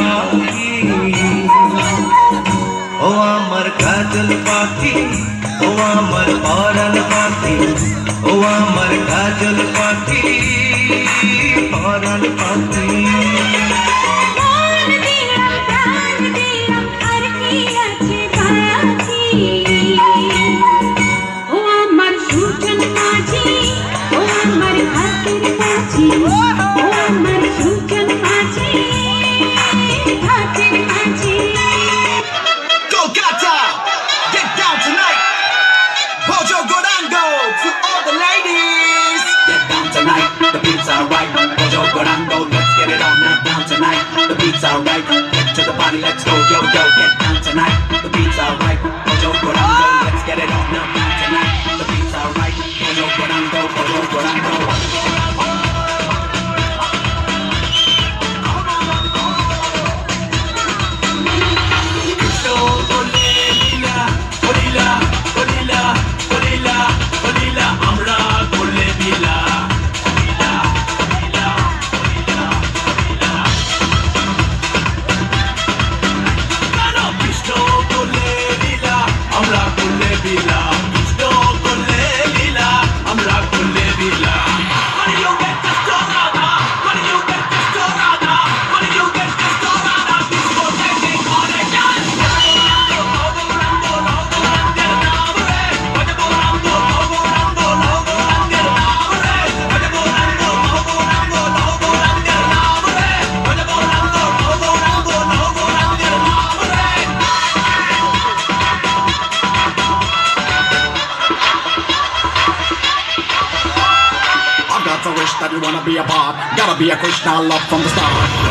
বাকি ও আমার কাজল পাখি ও আমার পরাণ পাখি ও আমার কাজল পাখি পরাণ পাখি ও আমার সুজন মাঝি ও আমার হাতের মাঝি ও আমার সুজন মাঝি The beats are right, Pojo Guarango, let's get it on now down tonight. The beats are right, get to the party, let's go, yo, yo, get down tonight. The beats are right, Pojo Guarango, let's get it on now down tonight. The beats are right, Pojo Guarango, Pojo Guarango. A wish that you wanna be a part. Gotta be a Krishna love from the start.